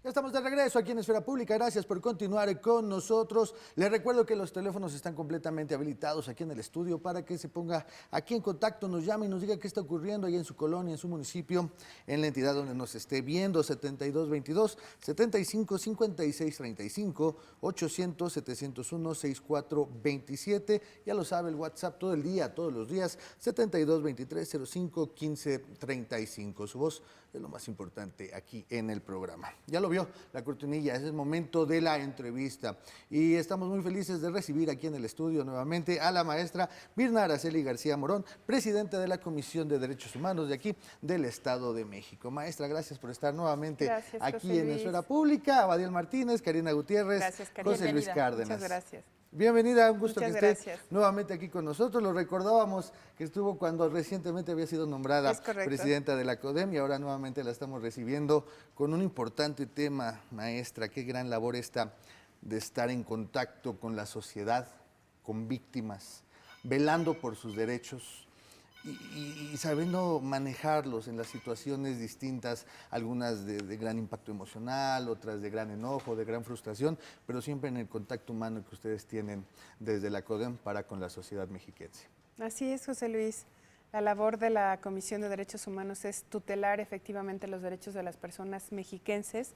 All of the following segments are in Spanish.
Ya estamos de regreso aquí en Esfera Pública. Gracias por continuar con nosotros. Les recuerdo que los teléfonos están completamente habilitados aquí en el estudio para que se ponga aquí en contacto, nos llame y nos diga qué está ocurriendo allá en su colonia, en su municipio, en la entidad donde nos esté viendo. 7222-755635, 800-701-6427. Ya lo sabe, el WhatsApp todo el día, todos los días, 7223-05-1535. Su voz es lo más importante aquí en el programa. Ya lo vio la cortinilla, es el momento de la entrevista y estamos muy felices de recibir aquí en el estudio nuevamente a la maestra Mirna Araceli García Morón, presidenta de la Comisión de Derechos Humanos de aquí del Estado de México. Maestra, gracias por estar nuevamente aquí en Esfera Pública. Abadiel Martínez, Karina Gutiérrez, gracias, Karina. José Luis Cárdenas. Muchas gracias. Bienvenida, un gusto que esté gracias. nuevamente aquí con nosotros. Lo recordábamos que estuvo cuando recientemente había sido nombrada presidenta de la CODEM y ahora nuevamente la estamos recibiendo con un importante tema, maestra. Qué gran labor esta de estar en contacto con la sociedad, con víctimas, velando por sus derechos y sabiendo manejarlos en las situaciones distintas, algunas de gran impacto emocional, otras de gran enojo, de gran frustración, pero siempre en el contacto humano que ustedes tienen desde la CODEM para con la sociedad mexiquense. Así es, José Luis. La labor de la Comisión de Derechos Humanos es tutelar efectivamente los derechos de las personas mexiquenses,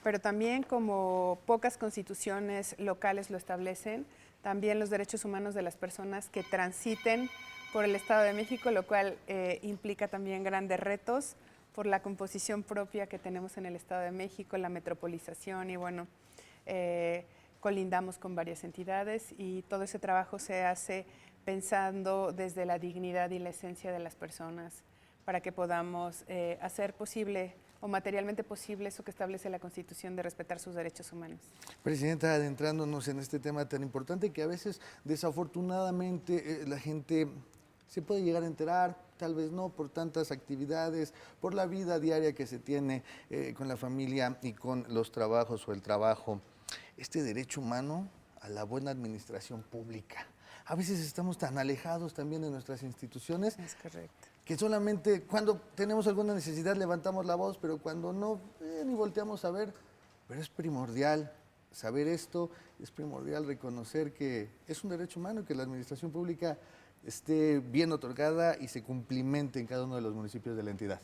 pero también, como pocas constituciones locales lo establecen, también los derechos humanos de las personas que transiten por el Estado de México, lo cual implica también grandes retos por la composición propia que tenemos en el Estado de México, la metropolización y bueno, colindamos con varias entidades y todo ese trabajo se hace pensando desde la dignidad y la esencia de las personas para que podamos hacer posible o materialmente posible eso que establece la Constitución de respetar sus derechos humanos. Presidenta, adentrándonos en este tema tan importante que a veces desafortunadamente la gente se puede llegar a enterar, tal vez no, por tantas actividades, por la vida diaria que se tiene con la familia y con los trabajos o el trabajo. Este derecho humano a la buena administración pública. A veces estamos tan alejados también de nuestras instituciones. Es correcto. Que solamente cuando tenemos alguna necesidad levantamos la voz, pero cuando no, ni volteamos a ver. Pero es primordial saber esto, es primordial reconocer que es un derecho humano y que la administración pública esté bien otorgada y se cumplimente en cada uno de los municipios de la entidad.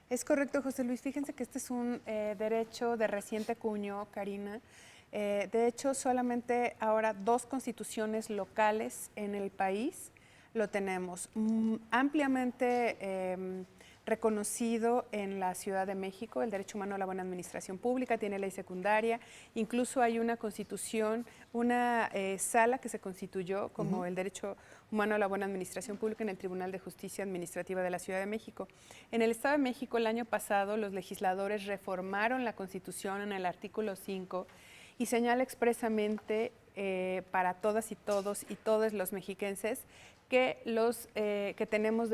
Es correcto, José Luis. Fíjense que este es un derecho de reciente cuño, Karina. De hecho, solamente ahora 2 constituciones locales en el país lo tenemos. Ampliamente reconocido en la Ciudad de México, el derecho humano a la buena administración pública, tiene ley secundaria, incluso hay una constitución, una sala que se constituyó como el derecho humano a la buena administración pública en el Tribunal de Justicia Administrativa de la Ciudad de México. En el Estado de México el año pasado los legisladores reformaron la Constitución en el artículo 5 y señala expresamente para todas y todos y todos los mexiquenses que tenemos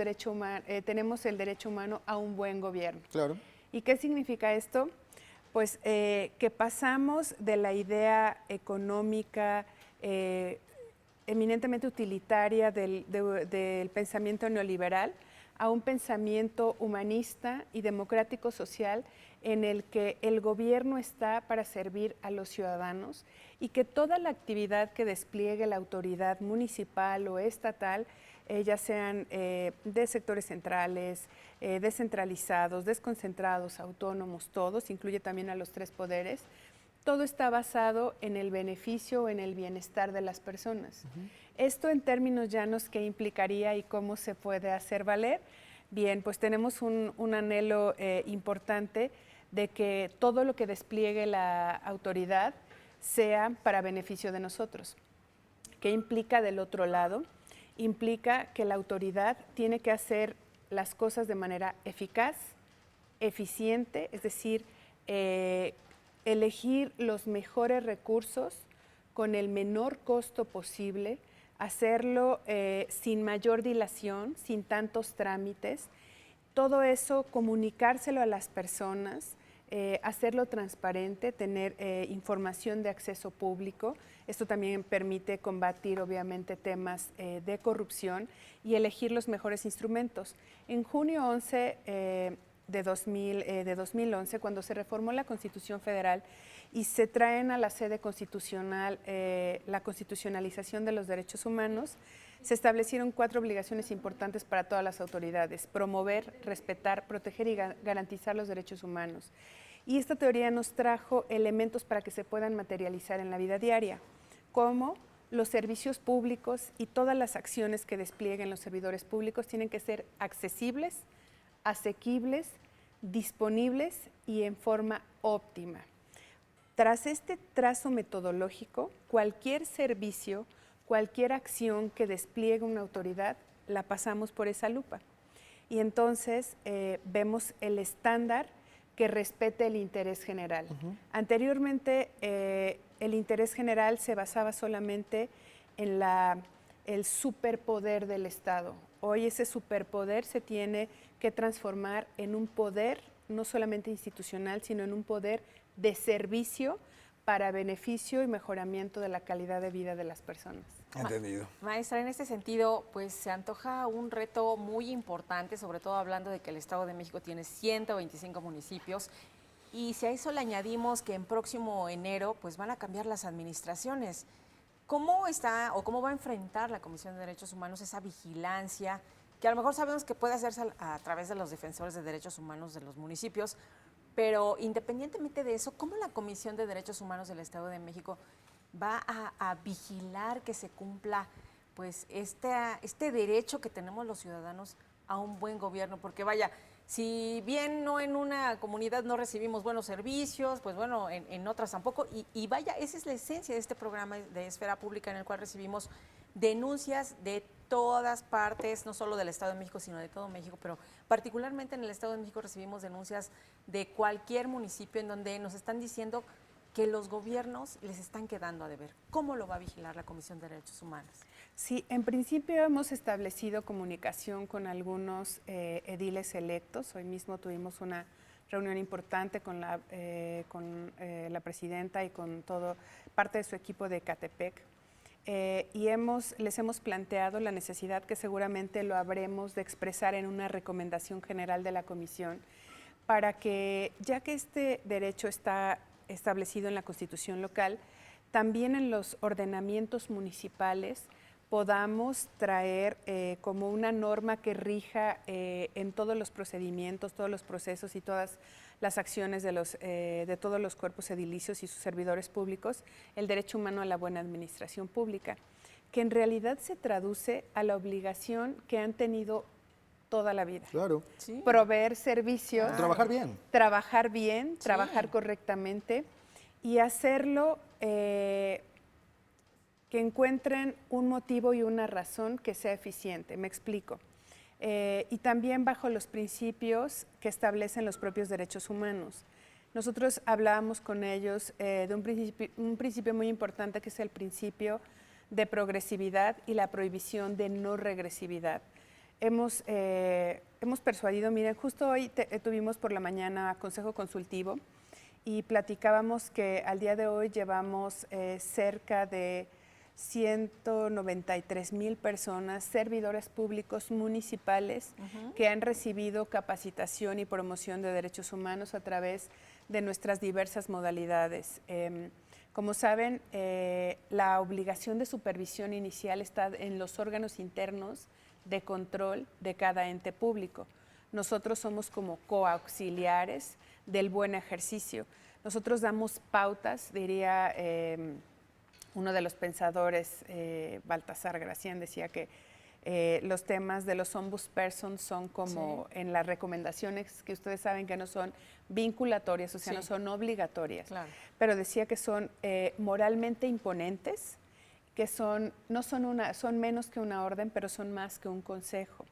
tenemos el derecho humano a un buen gobierno. Claro. ¿Y qué significa esto? Pues que pasamos de la idea económica eminentemente utilitaria del pensamiento neoliberal a un pensamiento humanista y democrático social en el que el gobierno está para servir a los ciudadanos y que toda la actividad que despliegue la autoridad municipal o estatal, ya sean de sectores centrales, descentralizados, desconcentrados, autónomos, todos, incluye también a los 3 poderes, todo está basado en el beneficio, en el bienestar de las personas. Esto en términos llanos, ¿qué implicaría y cómo se puede hacer valer? Bien, pues tenemos un anhelo importante de que todo lo que despliegue la autoridad sea para beneficio de nosotros. ¿Qué implica del otro lado? Implica que la autoridad tiene que hacer las cosas de manera eficaz, eficiente, es decir, elegir los mejores recursos con el menor costo posible, hacerlo sin mayor dilación, sin tantos trámites. Todo eso, comunicárselo a las personas, hacerlo transparente, tener información de acceso público. Esto también permite combatir, obviamente, temas de corrupción y elegir los mejores instrumentos. En junio 11 de 2011, cuando se reformó la Constitución Federal y se traen a la sede constitucional la constitucionalización de los derechos humanos, se establecieron 4 obligaciones importantes para todas las autoridades: promover, respetar, proteger y garantizar los derechos humanos. Y esta teoría nos trajo elementos para que se puedan materializar en la vida diaria, como los servicios públicos y todas las acciones que desplieguen los servidores públicos tienen que ser accesibles, asequibles, disponibles y en forma óptima. Tras este trazo metodológico, cualquier servicio, cualquier acción que despliegue una autoridad, la pasamos por esa lupa. Y entonces vemos el estándar que respete el interés general. Anteriormente, el interés general se basaba solamente en el superpoder del Estado. Hoy ese superpoder se tiene que transformar en un poder no solamente institucional, sino en un poder de servicio para beneficio y mejoramiento de la calidad de vida de las personas. Entendido. Maestra, en este sentido, pues se antoja un reto muy importante, sobre todo hablando de que el Estado de México tiene 125 municipios, y si a eso le añadimos que en próximo enero pues van a cambiar las administraciones. ¿Cómo está o cómo va a enfrentar la Comisión de Derechos Humanos esa vigilancia, que a lo mejor sabemos que puede hacerse a través de los defensores de derechos humanos de los municipios, pero independientemente de eso, cómo la Comisión de Derechos Humanos del Estado de México va a vigilar que se cumpla pues este derecho que tenemos los ciudadanos a un buen gobierno? Porque vaya, si bien no en una comunidad no recibimos buenos servicios, pues bueno, en otras tampoco, y vaya, esa es la esencia de este programa de Esfera Pública, en el cual recibimos denuncias de todas partes, no solo del Estado de México, sino de todo México, pero particularmente en el Estado de México recibimos denuncias de cualquier municipio en donde nos están diciendo que los gobiernos les están quedando a deber. ¿Cómo lo va a vigilar la Comisión de Derechos Humanos? Sí, en principio hemos establecido comunicación con algunos ediles electos. Hoy mismo tuvimos una reunión importante con la presidenta y con todo parte de su equipo de Ecatepec. Y les hemos planteado la necesidad, que seguramente lo habremos de expresar en una recomendación general de la Comisión, para que, ya que este derecho está establecido en la Constitución local, también en los ordenamientos municipales podamos traer como una norma que rija en todos los procedimientos, todos los procesos y todas las acciones de todos los cuerpos edilicios y sus servidores públicos, el derecho humano a la buena administración pública, que en realidad se traduce a la obligación que han tenido toda la vida. Claro. Sí. Proveer servicios. Trabajar bien. Trabajar bien, sí. Trabajar correctamente y hacerlo que encuentren un motivo y una razón que sea eficiente. Me explico. Y también bajo los principios que establecen los propios derechos humanos. Nosotros hablábamos con ellos de un principio muy importante, que es el principio de progresividad y la prohibición de no regresividad. Hemos persuadido, miren, justo hoy tuvimos por la mañana consejo consultivo y platicábamos que al día de hoy llevamos cerca de 193,000 personas, servidores públicos municipales, que han recibido capacitación y promoción de derechos humanos a través de nuestras diversas modalidades. Como saben, la obligación de supervisión inicial está en los órganos internos de control de cada ente público. Nosotros somos como coauxiliares del buen ejercicio. Nosotros damos pautas, diría uno de los pensadores, Baltasar Gracián, decía que los temas de los ombudspersons son como en las recomendaciones, que ustedes saben que no son vinculatorias, o sea, no son obligatorias, pero decía que son moralmente imponentes, que son menos que una orden, pero son más que un consejo.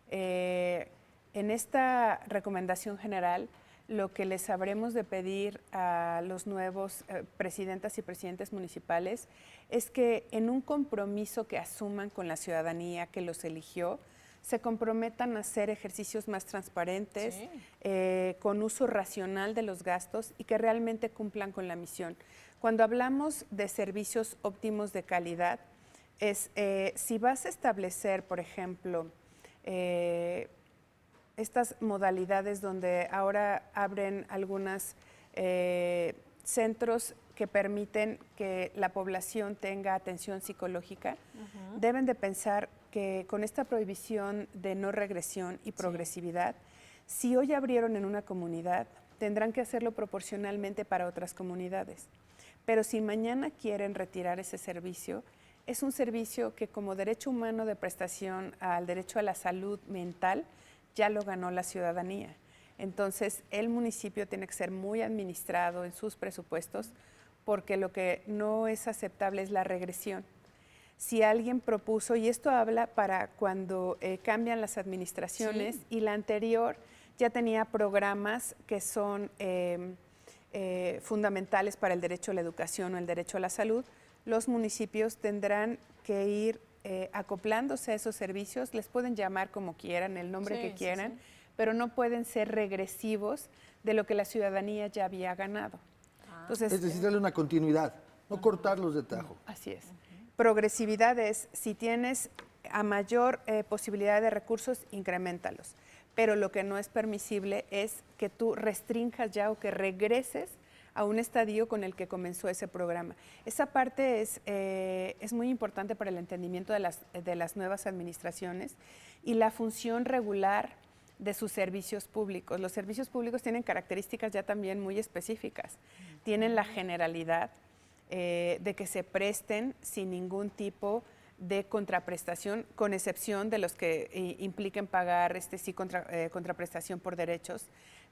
En esta recomendación general, lo que les habremos de pedir a los nuevos presidentas y presidentes municipales es que en un compromiso que asuman con la ciudadanía que los eligió, se comprometan a hacer ejercicios más transparentes, con uso racional de los gastos y que realmente cumplan con la misión. Cuando hablamos de servicios óptimos de calidad, si vas a establecer, por ejemplo, estas modalidades donde ahora abren algunos centros que permiten que la población tenga atención psicológica, deben de pensar que con esta prohibición de no regresión y progresividad, si hoy abrieron en una comunidad, tendrán que hacerlo proporcionalmente para otras comunidades. Pero si mañana quieren retirar ese servicio, es un servicio que como derecho humano de prestación al derecho a la salud mental, ya lo ganó la ciudadanía. Entonces, el municipio tiene que ser muy administrado en sus presupuestos, porque lo que no es aceptable es la regresión. Si alguien propuso, y esto habla para cuando cambian las administraciones, y la anterior ya tenía programas que son fundamentales para el derecho a la educación o el derecho a la salud, los municipios tendrán que ir acoplándose a esos servicios, les pueden llamar como quieran, el nombre que quieran, pero no pueden ser regresivos de lo que la ciudadanía ya había ganado. Entonces, es decir, darle una continuidad, no cortarlos de tajo. Así es. Progresividad es, si tienes a mayor posibilidad de recursos, increméntalos. Pero lo que no es permisible es que tú restrinjas ya o que regreses a un estadio con el que comenzó ese programa. Esa parte es muy importante para el entendimiento de las nuevas administraciones y la función regular de sus servicios públicos. Los servicios públicos tienen características ya también muy específicas. Tienen la generalidad de que se presten sin ningún tipo de contraprestación, con excepción de los que impliquen pagar contraprestación por derechos,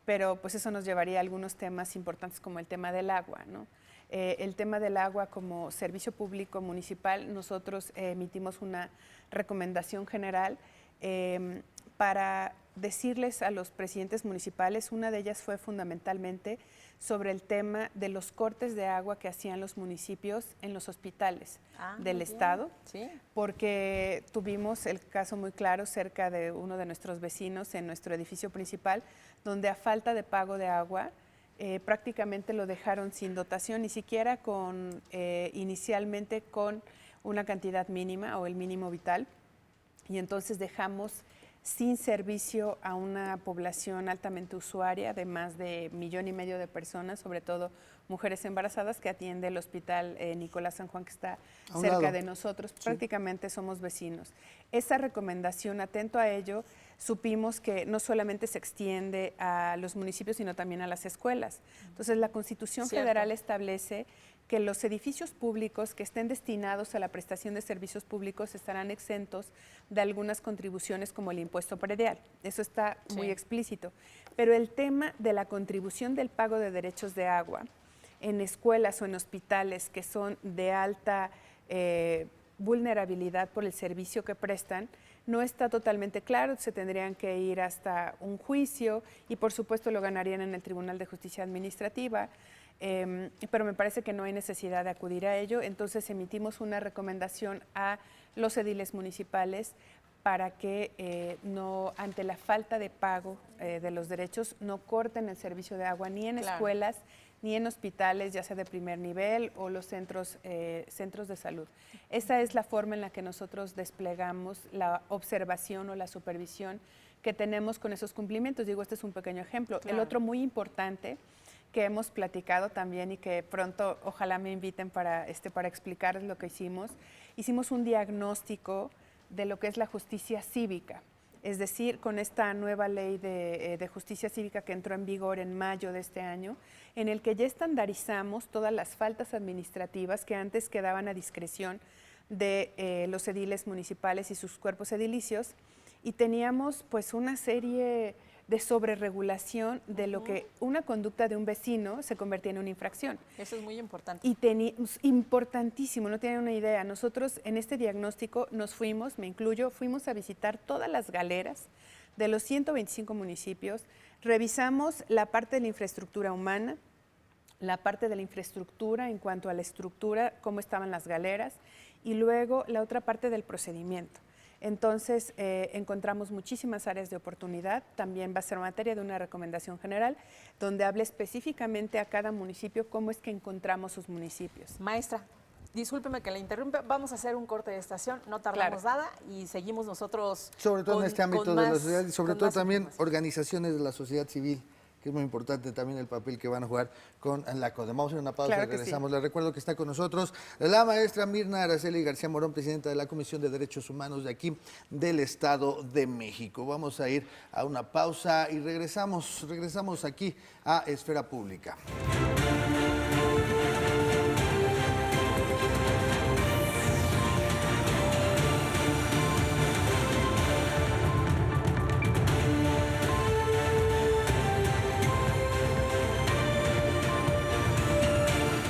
pero pues eso nos llevaría a algunos temas importantes como el tema del agua, ¿no? El tema del agua como servicio público municipal, nosotros emitimos una recomendación general para decirles a los presidentes municipales, una de ellas fue fundamentalmente sobre el tema de los cortes de agua que hacían los municipios en los hospitales del Estado, porque tuvimos el caso muy claro cerca de uno de nuestros vecinos en nuestro edificio principal, donde a falta de pago de agua, prácticamente lo dejaron sin dotación, ni siquiera inicialmente con una cantidad mínima o el mínimo vital, y entonces dejamos sin servicio a una población altamente usuaria de más de 1,5 millones de personas, sobre todo mujeres embarazadas, que atiende el hospital Nicolás San Juan, que está cerca de nosotros. Prácticamente somos vecinos. Esa recomendación, atento a ello, supimos que no solamente se extiende a los municipios, sino también a las escuelas. Entonces, la Constitución Federal establece que los edificios públicos que estén destinados a la prestación de servicios públicos estarán exentos de algunas contribuciones como el impuesto predial. Eso está muy explícito. Pero el tema de la contribución del pago de derechos de agua en escuelas o en hospitales que son de alta vulnerabilidad por el servicio que prestan, no está totalmente claro, se tendrían que ir hasta un juicio y por supuesto lo ganarían en el Tribunal de Justicia Administrativa. Pero me parece que no hay necesidad de acudir a ello, entonces emitimos una recomendación a los ediles municipales para que no, ante la falta de pago de los derechos, no corten el servicio de agua ni en escuelas, ni en hospitales, ya sea de primer nivel o los centros de salud. Esa es la forma en la que nosotros desplegamos la observación o la supervisión que tenemos con esos cumplimientos. Digo, este es un pequeño ejemplo. El otro muy importante que hemos platicado también y que pronto ojalá me inviten para explicarles lo que hicimos. Hicimos un diagnóstico de lo que es la justicia cívica, es decir, con esta nueva ley de justicia cívica que entró en vigor en mayo de este año, en el que ya estandarizamos todas las faltas administrativas que antes quedaban a discreción de los ediles municipales y sus cuerpos edilicios, y teníamos pues una serie de sobreregulación de lo que una conducta de un vecino se convertía en una infracción. Eso es muy importante. Y importantísimo, no tienen una idea. Nosotros en este diagnóstico nos fuimos, me incluyo, fuimos a visitar todas las galeras de los 125 municipios, revisamos la parte de la infraestructura humana, la parte de la infraestructura en cuanto a la estructura, cómo estaban las galeras, y luego la otra parte del procedimiento. Entonces, encontramos muchísimas áreas de oportunidad. También va a ser materia de una recomendación general, donde hable específicamente a cada municipio cómo es que encontramos sus municipios. Maestra, discúlpeme que la interrumpa, vamos a hacer un corte de estación, no tardamos nada y seguimos nosotros. Sobre todo en este ámbito de la sociedad y sobre todo también organizaciones de la sociedad civil, que es muy importante también el papel que van a jugar con la CODEM. Vamos a hacer una pausa y regresamos. Les recuerdo que está con nosotros la maestra Mirna Araceli García Morón, presidenta de la Comisión de Derechos Humanos de aquí del Estado de México. Vamos a ir a una pausa y regresamos aquí a Esfera Pública.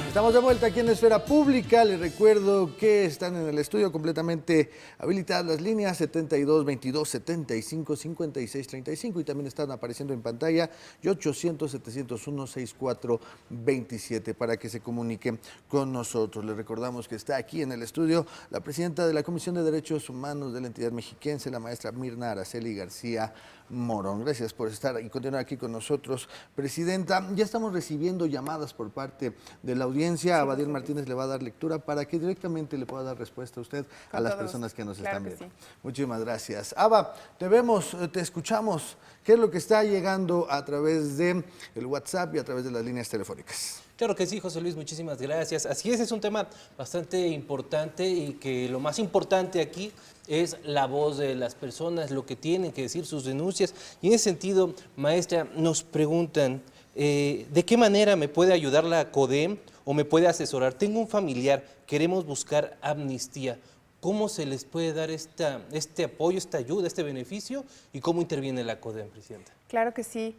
Estamos de vuelta aquí en la Esfera Pública. Les recuerdo que están en el estudio completamente habilitadas las líneas 72 22 75 56 35 y también están apareciendo en pantalla y 800 701 6427 para que se comuniquen con nosotros. Les recordamos que está aquí en el estudio la presidenta de la Comisión de Derechos Humanos de la entidad mexiquense, la maestra Mirna Araceli García Morón. Gracias por estar y continuar aquí con nosotros, presidenta. Ya estamos recibiendo llamadas por parte de la audiencia. Abadiel Martínez le va a dar lectura para que directamente le pueda dar respuesta a usted, a las personas que nos están viendo. Muchísimas gracias. Aba, te vemos, te escuchamos. ¿Qué es lo que está llegando a través de el WhatsApp y a través de las líneas telefónicas? Claro que sí, José Luis, muchísimas gracias. Así es un tema bastante importante y que lo más importante aquí es la voz de las personas, lo que tienen que decir, sus denuncias. Y en ese sentido, maestra, nos preguntan, ¿de qué manera me puede ayudar la CODEM o me puede asesorar? Tengo un familiar, queremos buscar amnistía. ¿Cómo se les puede dar este apoyo, esta ayuda, este beneficio y cómo interviene la CODEM, presidenta? Claro que sí.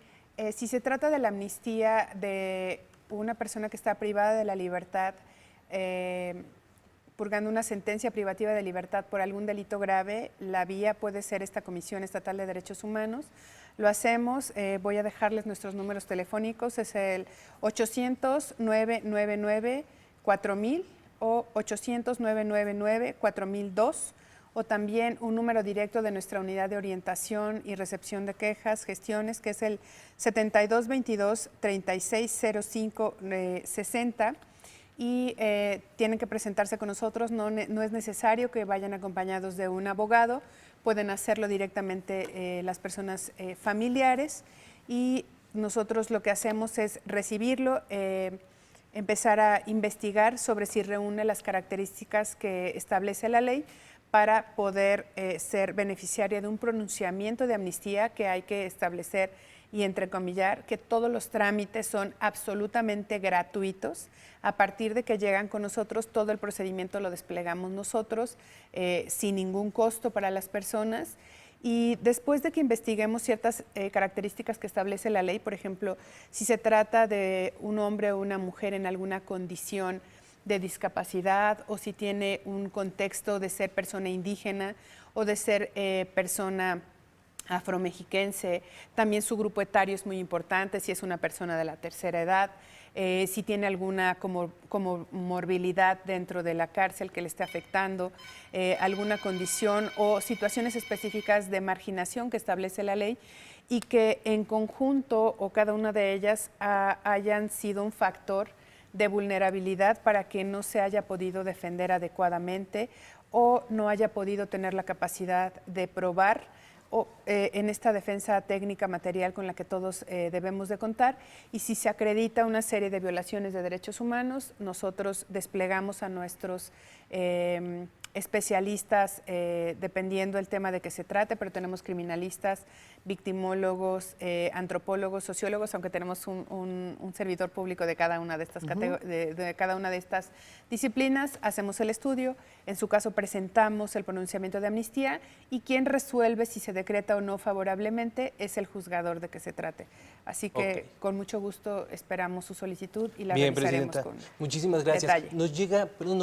Si se trata de la amnistía de una persona que está privada de la libertad, purgando una sentencia privativa de libertad por algún delito grave, la vía puede ser esta Comisión Estatal de Derechos Humanos. Lo hacemos, voy a dejarles nuestros números telefónicos, es el 800-999-4000 o 800-999-4002 o también un número directo de nuestra unidad de orientación y recepción de quejas, gestiones, que es el 7222-3605-60 y tienen que presentarse con nosotros, no es necesario que vayan acompañados de un abogado, pueden hacerlo directamente las personas familiares y nosotros lo que hacemos es recibirlo, empezar a investigar sobre si reúne las características que establece la ley para poder ser beneficiaria de un pronunciamiento de amnistía que hay que establecer y entrecomillar que todos los trámites son absolutamente gratuitos. A partir de que llegan con nosotros, todo el procedimiento lo desplegamos nosotros sin ningún costo para las personas. Y después de que investiguemos ciertas características que establece la ley, por ejemplo, si se trata de un hombre o una mujer en alguna condición de discapacidad o si tiene un contexto de ser persona indígena o de ser persona afromexiquense, también su grupo etario es muy importante, si es una persona de la tercera edad, si tiene alguna comorbilidad dentro de la cárcel que le esté afectando, alguna condición o situaciones específicas de marginación que establece la ley y que en conjunto o cada una de ellas hayan sido un factor de vulnerabilidad para que no se haya podido defender adecuadamente o no haya podido tener la capacidad de probar o, en esta defensa técnica material con la que todos debemos de contar, y si se acredita una serie de violaciones de derechos humanos, nosotros desplegamos a nuestros especialistas, dependiendo del tema de que se trate, pero tenemos criminalistas, victimólogos, antropólogos, sociólogos, aunque tenemos un servidor público de cada una de estas, de cada una de estas disciplinas, hacemos el estudio, en su caso presentamos el pronunciamiento de amnistía y quien resuelve si se decreta o no favorablemente es el juzgador de que se trate. Así que con mucho gusto esperamos su solicitud y la revisaremos. Presidenta, con muchísimas gracias. detalle. Nos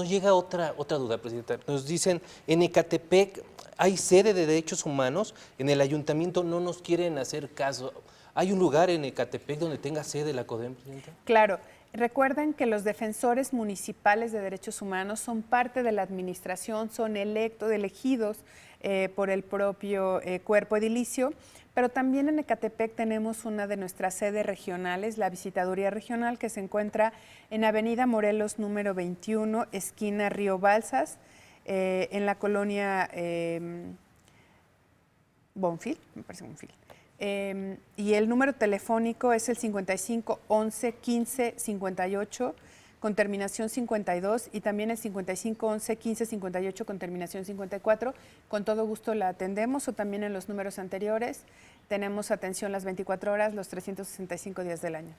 llega otra duda, presidenta. Nos dicen, en Ecatepec hay sede de derechos humanos, en el ayuntamiento no nos quieren hacer caso. ¿Hay un lugar en Ecatepec donde tenga sede la CODEM, presidenta? Claro. Recuerden que los defensores municipales de derechos humanos son parte de la administración, son elegidos por el propio cuerpo edilicio, Pero también en Ecatepec tenemos una de nuestras sedes regionales, la Visitaduría Regional, que se encuentra en Avenida Morelos número 21, esquina Río Balsas, en la colonia Bonfil, me parece Bonfil. Y el número telefónico es el 55 11 15 58 con terminación 52 y también el 55 11 15 58 con terminación 54. Con todo gusto la atendemos, o también en los números anteriores. Tenemos atención las 24 horas, los 365 días del año.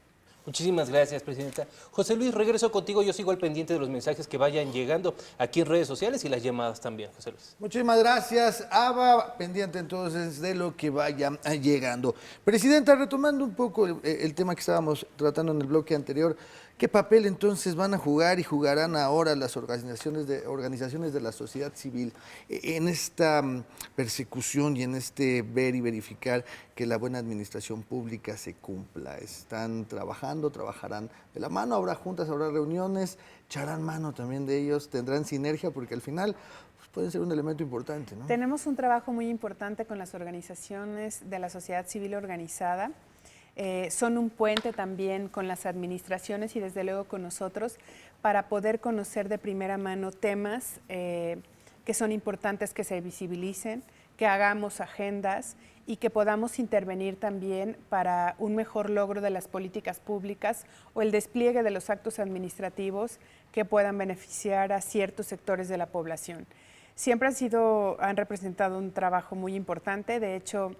Muchísimas gracias, Presidenta. José Luis, regreso contigo. Yo sigo al pendiente de los mensajes que vayan llegando aquí en redes sociales y las llamadas también, José Luis. Muchísimas gracias, Ava. Pendiente entonces de lo que vaya llegando. Presidenta, retomando un poco el tema que estábamos tratando en el bloque anterior, ¿qué papel entonces van a jugar y jugarán ahora las organizaciones de la sociedad civil en esta persecución y en este ver y verificar que la buena administración pública se cumpla? ¿Están trabajando, trabajarán de la mano, habrá juntas, habrá reuniones, echarán mano también de ellos, tendrán sinergia? Porque al final pues, pueden ser un elemento importante, ¿no? Tenemos un trabajo muy importante con las organizaciones de la sociedad civil organizada. Son un puente también con las administraciones y desde luego con nosotros para poder conocer de primera mano temas que son importantes que se visibilicen, que hagamos agendas y que podamos intervenir también para un mejor logro de las políticas públicas o el despliegue de los actos administrativos que puedan beneficiar a ciertos sectores de la población. Siempre han representado un trabajo muy importante. De hecho,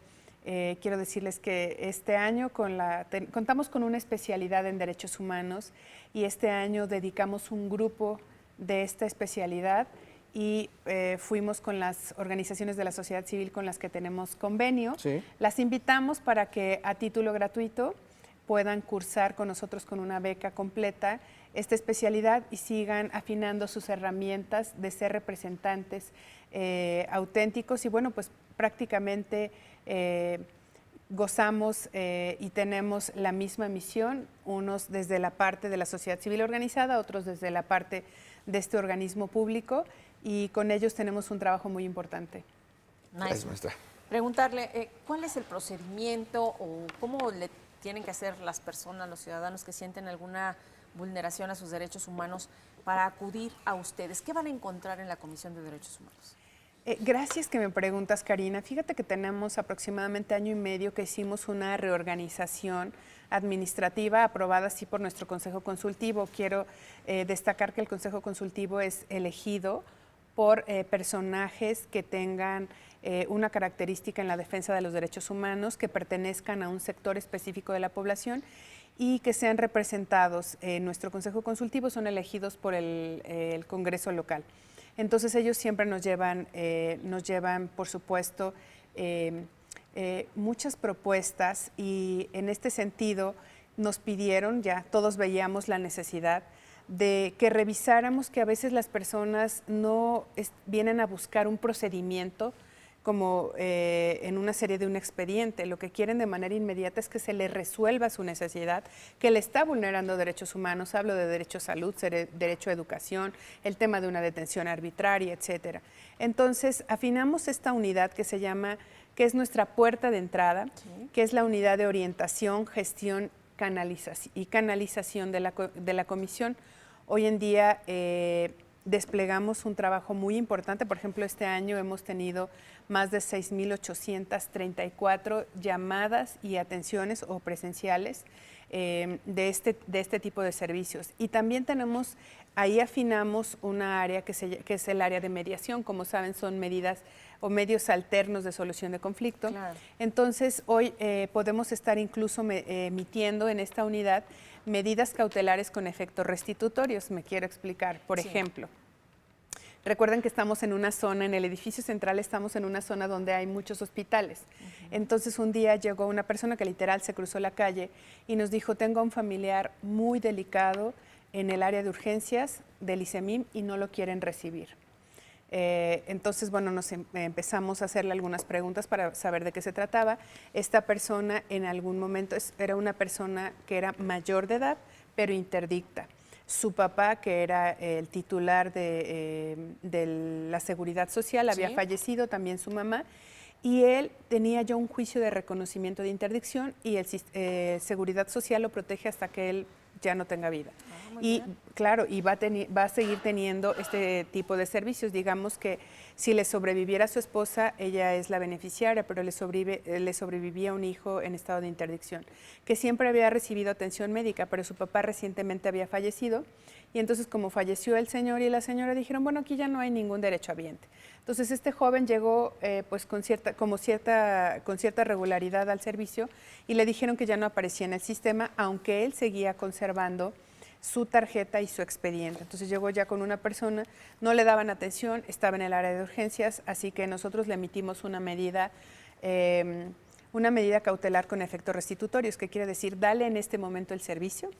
quiero decirles que este año contamos con una especialidad en derechos humanos y este año dedicamos un grupo de esta especialidad y fuimos con las organizaciones de la sociedad civil con las que tenemos convenio. Sí. Las invitamos para que a título gratuito puedan cursar con nosotros con una beca completa esta especialidad y sigan afinando sus herramientas de ser representantes auténticos y bueno, pues prácticamente gozamos y tenemos la misma misión, unos desde la parte de la sociedad civil organizada, otros desde la parte de este organismo público y con ellos tenemos un trabajo muy importante. Nice. Preguntarle, ¿cuál es el procedimiento o cómo le tienen que hacer las personas, los ciudadanos que sienten alguna vulneración a sus derechos humanos para acudir a ustedes? ¿Qué van a encontrar en la Comisión de Derechos Humanos? Gracias que me preguntas, Karina. Fíjate que tenemos aproximadamente año y medio que hicimos una reorganización administrativa aprobada así por nuestro Consejo Consultivo. Quiero destacar que el Consejo Consultivo es elegido por personajes que tengan una característica en la defensa de los derechos humanos, que pertenezcan a un sector específico de la población y que sean representados en nuestro Consejo Consultivo, son elegidos por el Congreso local. Entonces ellos siempre nos llevan por supuesto, muchas propuestas y en este sentido nos pidieron, ya todos veíamos la necesidad de que revisáramos que a veces las personas no vienen a buscar un procedimiento como en una serie de un expediente. Lo que quieren de manera inmediata es que se les resuelva su necesidad, que le está vulnerando derechos humanos. Hablo de derecho a salud, derecho a educación, el tema de una detención arbitraria, etcétera. Entonces, afinamos esta unidad que es nuestra puerta de entrada, sí, que es la unidad de orientación, gestión y canalización de la comisión. Hoy en día desplegamos un trabajo muy importante. Por ejemplo, este año hemos tenido más de 6,834 llamadas y atenciones o presenciales de este tipo de servicios. Y también ahí afinamos una área que es el área de mediación. Como saben, son medidas o medios alternos de solución de conflicto. Claro. Entonces, hoy podemos estar incluso emitiendo en esta unidad medidas cautelares con efectos restitutorios. Me quiero explicar. Por ejemplo, recuerden que estamos en una zona, en el edificio central estamos en una zona donde hay muchos hospitales. Entonces un día llegó una persona que literal se cruzó la calle y nos dijo, tengo a un familiar muy delicado en el área de urgencias del ICEMIM y no lo quieren recibir. Entonces, bueno, empezamos a hacerle algunas preguntas para saber de qué se trataba. Esta persona en algún momento era una persona que era mayor de edad, pero interdicta. Su papá, que era el titular de la Seguridad Social, había fallecido, también su mamá, y él tenía ya un juicio de reconocimiento de interdicción y el Seguridad Social lo protege hasta que él ya no tenga vida. Y claro, y va a seguir teniendo este tipo de servicios. Digamos que si le sobreviviera a su esposa, ella es la beneficiaria, pero le sobrevivía un hijo en estado de interdicción, que siempre había recibido atención médica, pero su papá recientemente había fallecido. Y entonces, como falleció el señor y la señora, dijeron, bueno, aquí ya no hay ningún derechohabiente. Entonces, este joven llegó pues con cierta regularidad al servicio y le dijeron que ya no aparecía en el sistema, aunque él seguía conservando su tarjeta y su expediente. Entonces llegó ya con una persona, no le daban atención, estaba en el área de urgencias, así que nosotros le emitimos una medida cautelar con efectos restitutorios, que quiere decir, dale en este momento el servicio,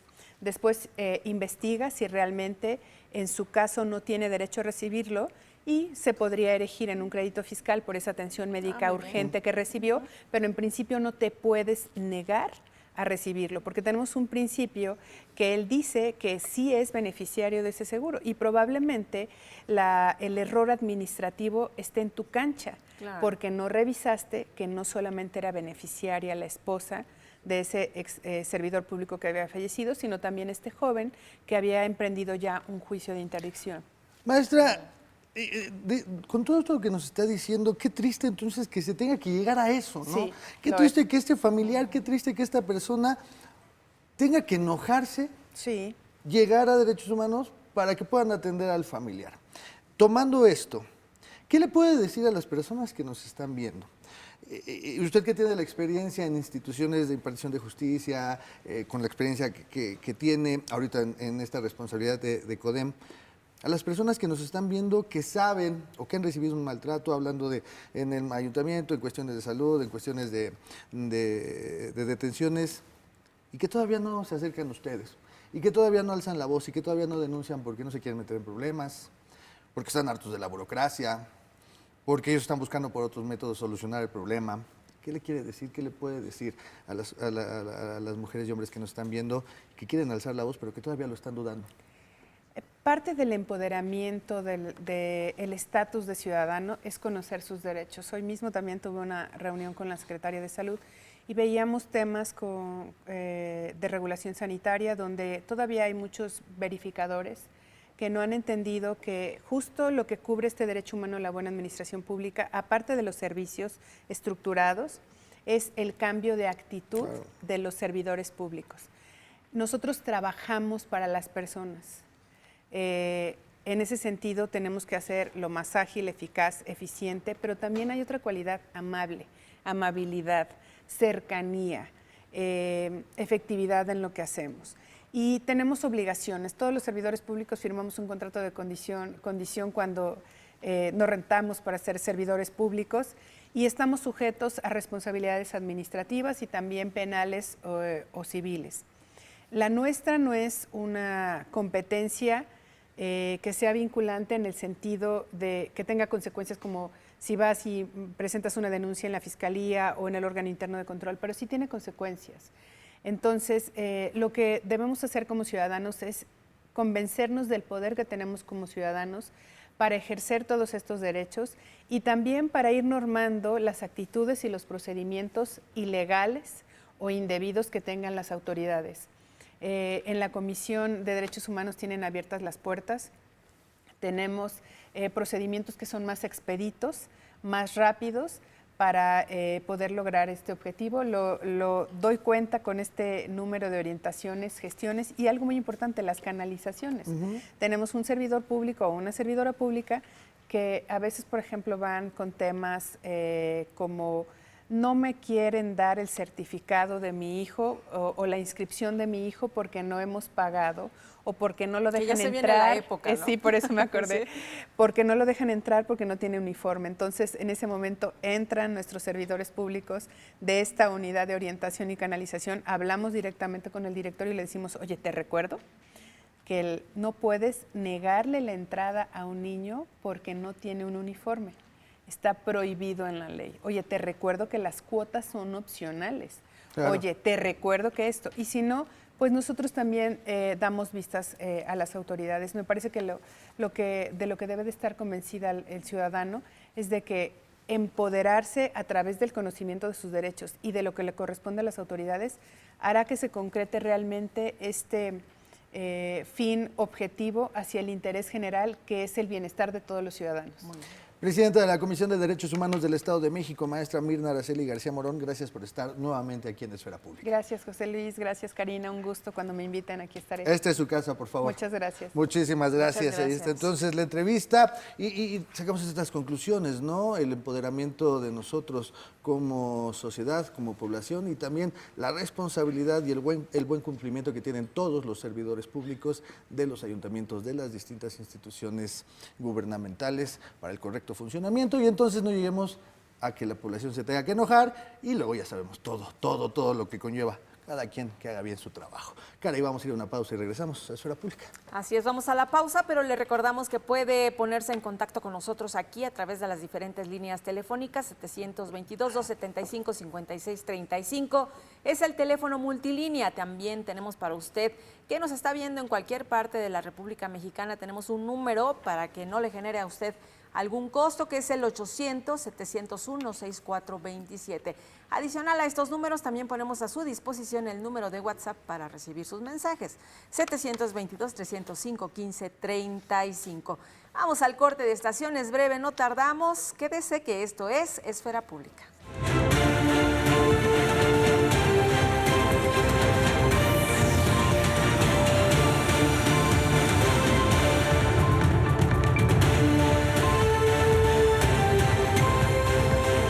después investiga si realmente en su caso no tiene derecho a recibirlo y se podría erigir en un crédito fiscal por esa atención médica urgente que recibió, pero en principio no te puedes negar a recibirlo, porque tenemos un principio que él dice que sí es beneficiario de ese seguro y probablemente el error administrativo esté en tu cancha, porque no revisaste que no solamente era beneficiaria la esposa de ese servidor público que había fallecido, sino también este joven que había emprendido ya un juicio de interdicción. Maestra, con todo esto que nos está diciendo, qué triste entonces que se tenga que llegar a eso, ¿no? Sí, qué triste que este familiar, qué triste que esta persona tenga que enojarse, llegar a Derechos Humanos para que puedan atender al familiar. Tomando esto, ¿qué le puede decir a las personas que nos están viendo? Usted que tiene la experiencia en instituciones de impartición de justicia, con la experiencia que tiene ahorita en esta responsabilidad de CODEM, a las personas que nos están viendo, que saben o que han recibido un maltrato, hablando en el ayuntamiento, en cuestiones de salud, en cuestiones de detenciones, y que todavía no se acercan a ustedes, y que todavía no alzan la voz, y que todavía no denuncian porque no se quieren meter en problemas, porque están hartos de la burocracia, porque ellos están buscando por otros métodos solucionar el problema. ¿Qué le quiere decir, qué le puede decir a las mujeres y hombres que nos están viendo, que quieren alzar la voz, pero que todavía lo están dudando? Parte del empoderamiento del estatus de ciudadano es conocer sus derechos. Hoy mismo también tuve una reunión con la Secretaria de Salud y veíamos temas de regulación sanitaria donde todavía hay muchos verificadores que no han entendido que justo lo que cubre este derecho humano a la buena administración pública, aparte de los servicios estructurados, es el cambio de actitud de los servidores públicos. Nosotros trabajamos para las personas. En ese sentido tenemos que hacer lo más ágil, eficaz, eficiente, pero también hay otra cualidad, amable, amabilidad, cercanía, efectividad en lo que hacemos. Y tenemos obligaciones, todos los servidores públicos firmamos un contrato de condición cuando nos rentamos para ser servidores públicos y estamos sujetos a responsabilidades administrativas y también penales o civiles. La nuestra no es una competencia que sea vinculante en el sentido de que tenga consecuencias como si vas y presentas una denuncia en la Fiscalía o en el órgano interno de control, pero sí tiene consecuencias. Entonces, lo que debemos hacer como ciudadanos es convencernos del poder que tenemos como ciudadanos para ejercer todos estos derechos y también para ir normando las actitudes y los procedimientos ilegales o indebidos que tengan las autoridades. En la Comisión de Derechos Humanos tienen abiertas las puertas, tenemos procedimientos que son más expeditos, más rápidos para poder lograr este objetivo. Lo doy cuenta con este número de orientaciones, gestiones y algo muy importante, las canalizaciones. Tenemos un servidor público o una servidora pública que a veces, por ejemplo, van con temas como no me quieren dar el certificado de mi hijo o la inscripción de mi hijo porque no hemos pagado o porque no lo dejan entrar. Viene la época, ¿no? Sí, por eso me acordé. Sí. Porque no lo dejan entrar porque no tiene uniforme. Entonces, en ese momento entran nuestros servidores públicos de esta unidad de orientación y canalización, hablamos directamente con el director y le decimos, oye, te recuerdo que no puedes negarle la entrada a un niño porque no tiene un uniforme. Está prohibido en la ley. Oye, te recuerdo que las cuotas son opcionales. Claro. Oye, te recuerdo que esto. Y si no, pues nosotros también damos vistas a las autoridades. Me parece que de lo que debe de estar convencida el ciudadano es de que empoderarse a través del conocimiento de sus derechos y de lo que le corresponde a las autoridades, hará que se concrete realmente este fin objetivo hacia el interés general, que es el bienestar de todos los ciudadanos. Presidenta de la Comisión de Derechos Humanos del Estado de México, maestra Mirna Araceli García Morón, gracias por estar nuevamente aquí en Esfera Pública. Gracias, José Luis, gracias, Karina, un gusto. Cuando me inviten aquí estaré. Esta es su casa, por favor. Muchas gracias. Muchísimas gracias. Muchas gracias. Ahí está entonces la entrevista y sacamos estas conclusiones, ¿no? El empoderamiento de nosotros como sociedad, como población, y también la responsabilidad y el buen cumplimiento que tienen todos los servidores públicos de los ayuntamientos, de las distintas instituciones gubernamentales para el correcto funcionamiento, y entonces no lleguemos a que la población se tenga que enojar y luego ya sabemos todo lo que conlleva cada quien que haga bien su trabajo. Cara, y vamos a ir a una pausa y regresamos a Esfera Pública. Así es, vamos a la pausa, pero le recordamos que puede ponerse en contacto con nosotros aquí a través de las diferentes líneas telefónicas. 722-275-5635 es el teléfono multilínea. También tenemos para usted que nos está viendo en cualquier parte de la República Mexicana, tenemos un número para que no le genere a usted algún costo, que es el 800-701-6427. Adicional a estos números, también ponemos a su disposición el número de WhatsApp para recibir sus mensajes, 722-305-1535. Vamos al corte de estaciones breve, no tardamos. Quédese que esto es Esfera Pública.